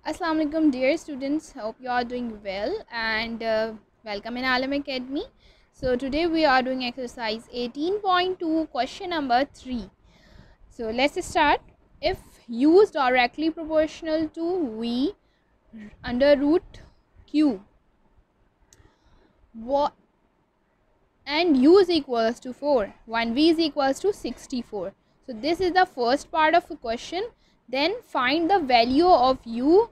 Assalamu alaikum dear students, hope you are doing well and welcome in Alam Academy. So today we are doing exercise 18.2 question number 3. So let's start. If u is directly proportional to v under root q and u is equals to 4, 1v is equals to 64. So this is the first part of the question. Then find the value of u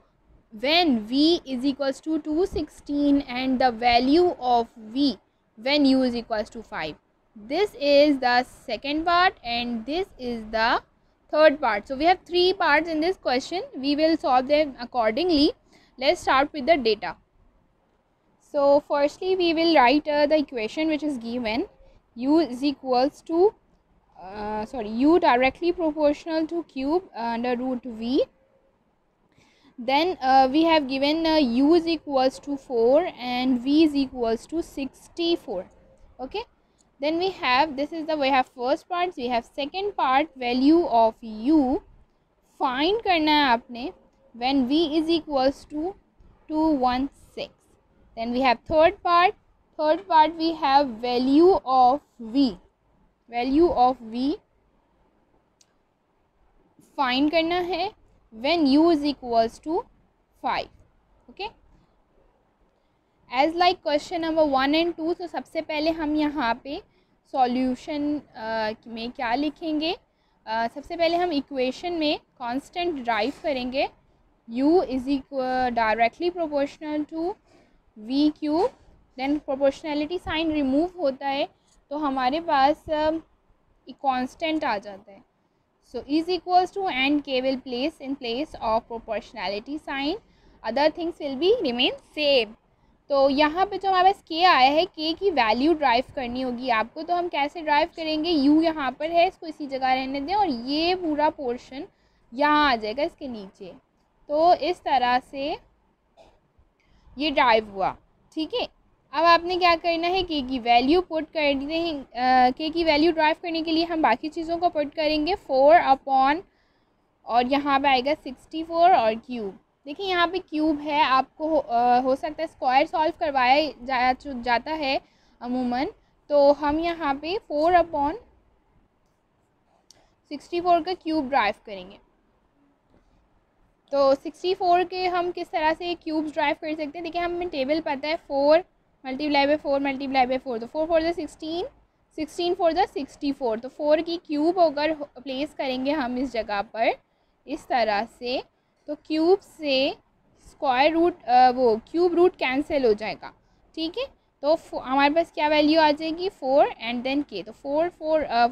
when v is equals to 216 and the value of v when u is equals to 5. This is the second part and this is the third part. So we have three parts in this question. We will solve them accordingly. Let's start with the data. So firstly we will write the equation which is given. U is equals to u directly proportional to cube under root v. Then we have given u is equals to 4 and v is equals to 64. Okay, then we have, this is the, we have first part, we have second part, value of u find करना है आपने when v is equals to 216. Then we have third part we have value of v find करना है when u is equals to 5. Okay, as like question number 1 and 2. तो सबसे पहले हम यहाँ पे सॉल्यूशन में क्या लिखेंगे, सबसे पहले हम इक्वेशन में कांस्टेंट ड्राइव करेंगे. u is equal directly proportional to v cube. Then proportionality sign remove होता है तो हमारे पास एक कांस्टेंट आ जाता है. So is equals to and k will place in place of proportionality sign. Other things will be remain same. तो यहाँ पे जो हमारे पास k आया है, k की वैल्यू ड्राइव करनी होगी आपको. तो हम कैसे ड्राइव करेंगे, u यहाँ पर है, इसको इसी जगह रहने दें और ये पूरा पोर्शन यहाँ आ जाएगा इसके नीचे. तो इस तरह से ये ड्राइव हुआ. ठीक है, अब आपने क्या करना है, के की वैल्यू पुट कर दें. के की वैल्यू ड्राइव करने के लिए हम बाकी चीज़ों को पुट करेंगे 4 अपॉन और यहाँ पे आएगा 64 और क्यूब. देखिए यहाँ पे क्यूब है, आपको हो सकता है स्क्वायर सॉल्व करवाया जाता है अमूमन. तो हम यहाँ पे 4 अपॉन 64 का क्यूब ड्राइव करेंगे. तो 64 के हम किस तरह से क्यूब्स ड्राइव कर सकते हैं. देखिए हमें टेबल पता है 4 मल्टीप्लाई बाई 4 मल्टीप्लाई बाई 4. तो 4 फोर द 16, 16 फोर द 64. तो 4 की क्यूब अगर प्लेस करेंगे हम इस जगह पर इस तरह से, तो क्यूब से स्क्वायर रूट वो क्यूब रूट कैंसिल हो जाएगा. ठीक है, तो हमारे पास क्या वैल्यू आ जाएगी 4 एंड देन के. तो 4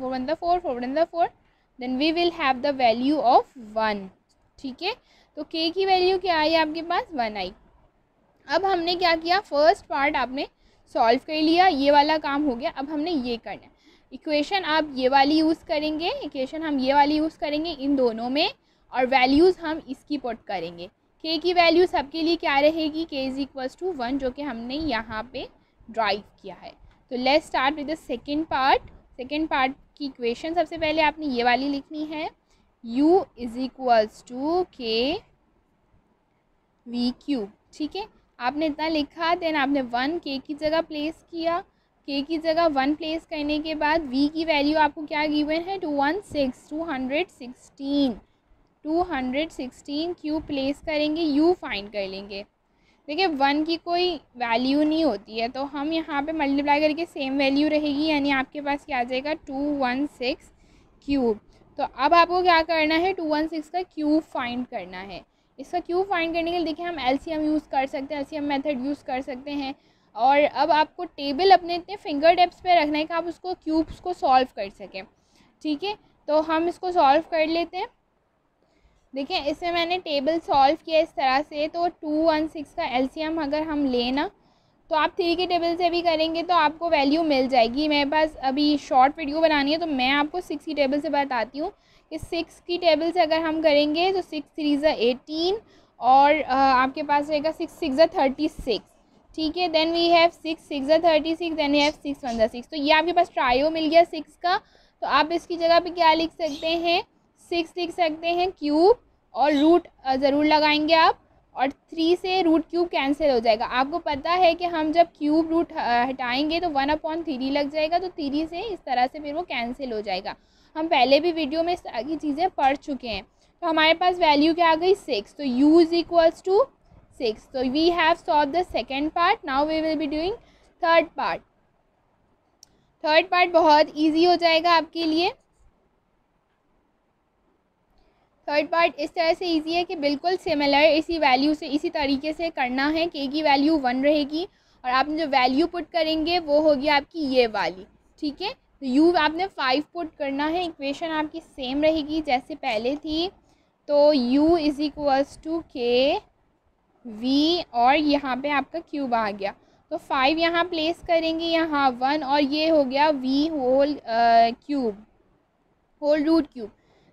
one the 4 4 one the 4, then we will have the value of 1. ठीक है, तो k की वैल्यू क्या आई आपके पास 1 आई. अब हमने क्या किया, फर्स्ट पार्ट आपने सॉल्व कर लिया, ये वाला काम हो गया. अब हमने ये करना है, इक्वेशन आप ये वाली यूज़ करेंगे, इक्वेशन हम ये वाली यूज़ करेंगे इन दोनों में और वैल्यूज़ हम इसकी पुट करेंगे. k की वैल्यू सबके लिए क्या रहेगी, k इज़ इक्वल्स टू 1 जो कि हमने यहाँ पे ड्राइव किया है. तो let's start with the second part. Second part की इक्वेशन सबसे पहले आपने ये वाली लिखनी है, u is equals to k v cube. ठीक है, आपने इतना लिखा, देन आपने 1 k की जगह प्लेस किया. k की जगह 1 प्लेस करने के बाद v की वैल्यू आपको क्या गिवन है 216 क्यूब प्लेस करेंगे, u फाइंड कर लेंगे. देखिए 1 की कोई वैल्यू नहीं होती है तो हम यहाँ पे मल्टीप्लाई करके सेम वैल्यू रहेगी, यानी आपके पास क्या आ जाएगा 216 क्यूब. तो अब आपको क्या करना है, 216 का क्यूब फाइंड करना है. इसका क्यूब फाइंड करने के लिए देखिए हम एलसीएम यूज़ कर सकते हैं, एलसीएम मेथड यूज़ कर सकते हैं. और अब आपको टेबल अपने इतने फिंगर टिप्स पे रखना है कि आप उसको क्यूब्स को सॉल्व कर सकें. ठीक है, तो हम इसको सॉल्व कर लेते हैं. देखिए इसमें मैंने टेबल सॉल्व किया इस तरह से. तो 216 का एलसीएम अगर हम लेना तो आप 3 के टेबल से भी करेंगे तो आपको वैल्यू मिल जाएगी. मेरे पास अभी शॉर्ट वीडियो बनानी है तो मैं आपको 6 की टेबल से बताती हूँ कि 6 की टेबल से अगर हम करेंगे तो 6 3 ज़ा 18 और आपके पास रहेगा 6 6 ज़ा 36. ठीक है, देन वी हैव 6 6 ज़ा 36, देन वी हैव 6 1 ज़ा 6. तो ये आपके पास ट्रायो मिल गया 6 का. तो आप इसकी जगह पे क्या लिख सकते हैं, 6 लिख सकते हैं क्यूब और रूट ज़रूर लगाएंगे आप. और 3 से रूट क्यूब कैंसिल हो जाएगा। आपको पता है कि हम जब क्यूब रूट हटाएंगे तो 1/3 लग जाएगा, तो 3 से इस तरह से फिर वो कैंसिल हो जाएगा। हम पहले भी वीडियो में इस तरह की चीज़ें पढ़ चुके हैं। तो हमारे पास वैल्यू क्या आ गई 6, तो u इज इक्वल्स टू 6। तो we have solve the second part, now we will be doing third part. Third part बहुत ईजी हो जाएगा आपके लिए। थर्ड पार्ट इस तरह से इजी है कि बिल्कुल सिमिलर इसी वैल्यू से इसी तरीके से करना है। k की वैल्यू 1 रहेगी और आपने जो वैल्यू पुट करेंगे वो होगी आपकी ये वाली, ठीक है। तो u आपने 5 पुट करना है। इक्वेशन आपकी सेम रहेगी जैसे पहले थी। तो u is equals to k v और यहाँ पे आपका क्यूब आ गया, तो 5 यहाँ प्लेस करेंगे, यहाँ 1 और ये हो गया v whole cube, whole root cube,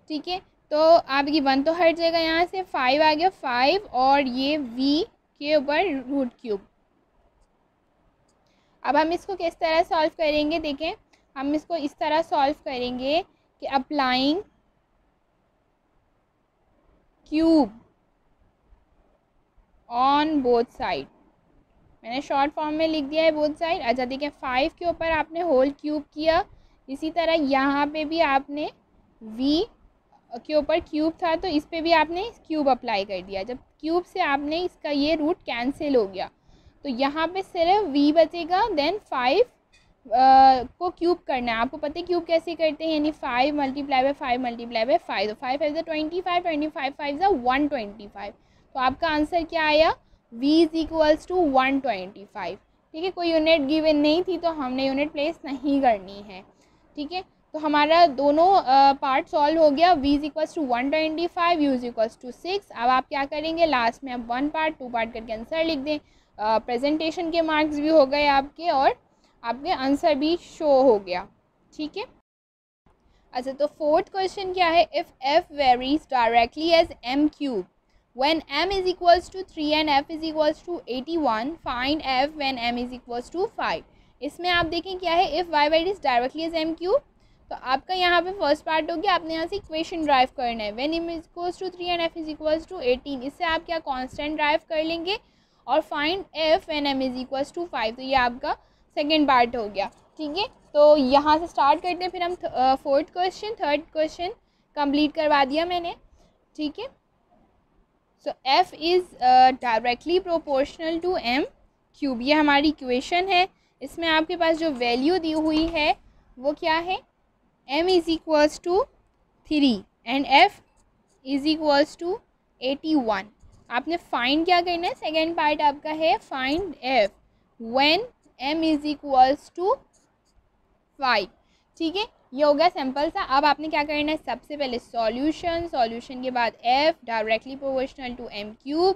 ठीक है। तो आपकी 1 तो हट जाएगा, यहाँ से 5 आ गया, 5 और ये v के ऊपर रूट क्यूब। अब हम इसको किस तरह सॉल्व करेंगे, देखें हम इसको इस तरह सॉल्व करेंगे कि applying cube on both side. मैंने शॉर्ट फॉर्म में लिख दिया है बोथ साइड। अच्छा देखिए 5 के ऊपर आपने होल क्यूब किया, इसी तरह यहाँ पे भी आपने v के ऊपर क्यूब था तो इस पे भी आपने क्यूब अप्लाई कर दिया। जब क्यूब से आपने इसका ये रूट कैंसिल हो गया तो यहाँ पे सिर्फ v बचेगा। देन 5 को क्यूब करना है। आपको पता है क्यूब कैसे करते हैं, यानी 5 मल्टीप्लाई बाय 5 मल्टीप्लाई बाय 5, तो 5 5 25, 25 5 125। तो आपका आंसर क्या आया, v इज इक्वल्स टू 125, ठीक है। कोई यूनिट गिवन नहीं थी तो हमने यूनिट प्लेस नहीं करनी है, ठीक है। तो हमारा दोनों पार्ट सॉल्व हो गया। v is equals to 125, u is equals to 6। अब आप क्या करेंगे, लास्ट में आप 1 पार्ट 2 पार्ट करके आंसर लिख दें। प्रेजेंटेशन के मार्क्स भी हो गए आपके और आपके आंसर भी शो हो गया, ठीक है। अच्छा तो फोर्थ क्वेश्चन क्या है, if f varies directly as m cube when m is equals to 3 and f is equals to 81, find f when m is equals to 5। इसमें आप देखें क्या है, if y varies directly as m cube, तो आपका यहाँ पे first part हो गया, आपने यहाँ से इक्वेशन ड्राइव करना है। when m is equals to 3 and f is equals to 18, इससे आप क्या कांस्टेंट ड्राइव कर लेंगे और find f when m is equals to 5, तो ये आपका सेकेंड पार्ट हो गया, ठीक है। तो यहाँ से स्टार्ट करते हैं फिर हम fourth question. Third question complete करवा दिया मैंने, ठीक है। So f is directly proportional to m cube, ये हमारी इक्वेशन है। इसमें आपके पास जो वैल्यू दी हुई है वो क्या है, m is equals to 3 and f is equals to 81। आपने फाइंड क्या करना है, सेकेंड पार्ट आपका है find f when m is equals to 5, ठीक है। ये हो गया सिंपल सा। अब आपने क्या करना है, सबसे पहले सॉल्यूशन के बाद f directly proportional to m cube,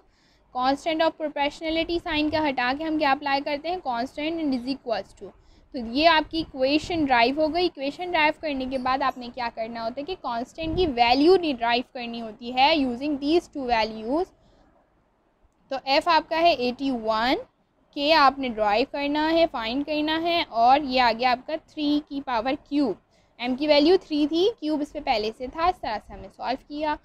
constant of proportionality sign का हटा के हम क्या अप्लाई करते हैं, constant and is equals to. तो ये आपकी इक्वेशन ड्राइव हो गई। इक्वेशन ड्राइव करने के बाद आपने क्या करना होता है कि कांस्टेंट की वैल्यू ड्राइव करनी होती है यूजिंग दीज टू वैल्यूज़। तो f आपका है 81, के आपने ड्राइव करना है, फाइंड करना है, और ये आ गया आपका 3 की पावर क्यूब। m की वैल्यू 3 थी, क्यूब इस पर पहले से था, इस तरह से हमने सॉल्व किया।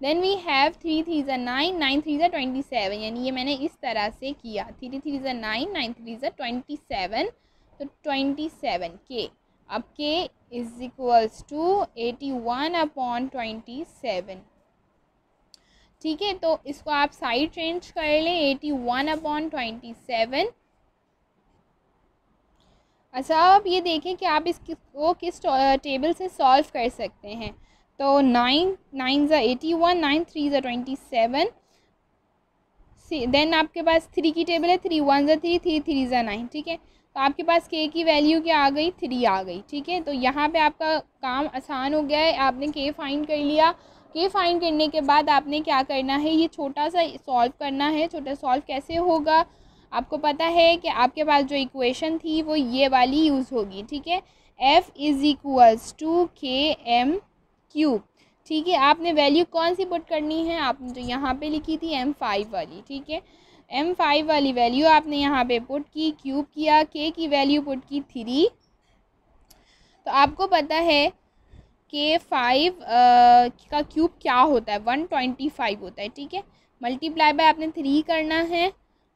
देन वी हैव 3 3 ज़ा 9, 9 3 ज़ा 27, यानी ये मैंने इस तरह से किया, 3 3 ज़ा 9, 9 3 ज़ा 27, तो 27 के। अब k इज इक्वल्स टू 81/27, ठीक है। तो इसको आप साइड चेंज कर लें, 81/27। अच्छा आप ये देखें कि आप इसको किस टेबल से सॉल्व कर सकते हैं। तो 9 9 ज़ा 81, 9 3 ज़ा 27, देन आपके पास 3 की टेबल है, 3 1 ज़ा 3, 3 3 ज़ा 9, ठीक है। तो आपके पास k की वैल्यू क्या आ गई, 3 आ गई, ठीक है। तो यहाँ पे आपका काम आसान हो गया है, आपने k फाइंड कर लिया। k फाइंड करने के बाद आपने क्या करना है, ये छोटा सा सॉल्व करना है। छोटा सॉल्व कैसे होगा, आपको पता है कि आपके पास जो इक्वेशन थी वो ये वाली यूज़ होगी, ठीक है। f is equals to km cube, ठीक है। आपने वैल्यू कौन सी पुट करनी है, आपने जो यहाँ पे लिखी थी m5 वाली, ठीक है। m5 वाली वैल्यू आपने यहाँ पे पुट की, क्यूब किया, k की वैल्यू पुट की 3। तो आपको पता है कि 5 का क्यूब क्या होता है, 125 होता है, ठीक है। मल्टीप्लाई बाय आपने 3 करना है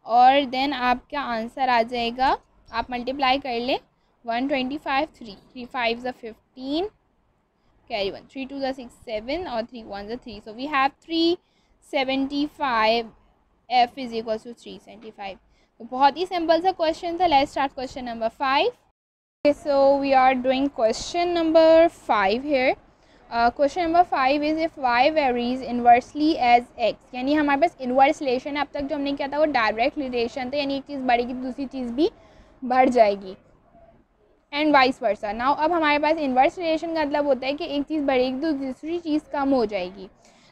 और देन आपका आंसर आ जाएगा, आप मल्टीप्लाई कर ले 125, 3 5 ज़ा 15, कैरी 1, 3 2 ज़ा 6 7 और 3 1 ज़ा 3, so we have 375, f is equal to 375। तो बहुत ही सिंपल सा क्वेश्चन था। Let's start question number 5। So we are doing question number 5 here. Question number 5 is if y varies inversely as x, यानी हमारे पास इन्वर्स रिलेशन है। अब तक जो हमने किया था वो डायरेक्ट रिलेशन था, यानी एक चीज़ बढ़ेगी तो दूसरी चीज़ भी बढ़ जाएगी, एंड वाइस वर्सा। नाउ अब हमारे पास इन्वर्स रिलेशन का मतलब होता है कि एक चीज़ बढ़ेगी तो दूसरी चीज़ कम हो जाएगी।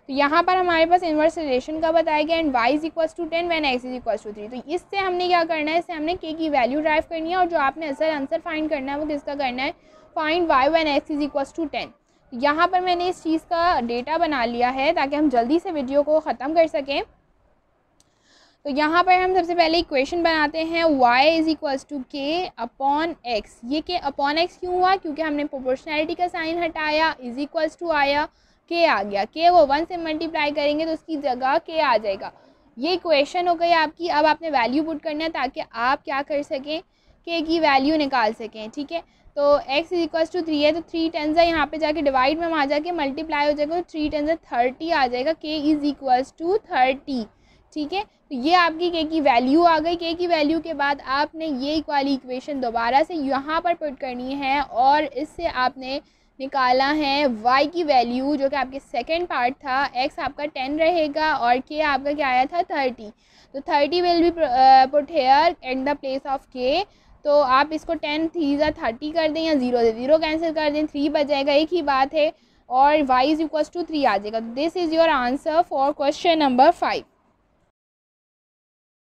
तो यहाँ पर हमारे पास इन्वर्स रिलेशन का बताया गया, and y is equals to 10 when x is equals to 3। तो इससे हमने क्या करना है, इससे हमने k की वैल्यू ड्राइव करनी है, और जो आपने असल आंसर फाइंड करना है वो किसका करना है, find y when x is equals to 10। यहाँ पर मैंने इस चीज़ का डेटा बना लिया है ताकि हम जल्दी से वीडियो को ख़त्म कर सकें। तो यहाँ पर हम सबसे पहले इक्वेशन बनाते हैं, y is equals to k upon x। ये k अपॉन x क्यों हुआ, क्योंकि हमने प्रोपोर्शनैलिटी का साइन हटाया, इज इक्वल्स टू आया, k आ गया, k को 1 से मल्टीप्लाई करेंगे तो उसकी जगह k आ जाएगा। ये इक्वेशन हो गई आपकी। अब आपने वैल्यू पुट करना है ताकि आप क्या कर सकें, k की वैल्यू निकाल सकें, ठीक है। तो x इज इक्वल्स टू 3 है, तो 3 10 यहाँ पे जाके डिवाइड में हम आ जाके मल्टीप्लाई हो जाएगा, तो 3 10 30 आ जाएगा, k इज इक्वल्स टू 30, ठीक है। तो ये आपकी k की वैल्यू आ गई। k की वैल्यू के बाद आपने ये वाली इक्वेशन दोबारा से यहाँ पर पुट करनी है, और इससे आपने निकाला है y की वैल्यू, जो कि आपके सेकंड पार्ट था। x आपका 10 रहेगा और k आपका क्या आया था 30। तो 30 will be put here in the place of k। तो आप इसको 10 3 ज़ा 30 कर दें, या 0 से 0 कैंसिल कर दें, 3 बच जाएगा, एक ही बात है, और y इज इक्वल्स टू 3 आ जाएगा। This is your answer for question number 5।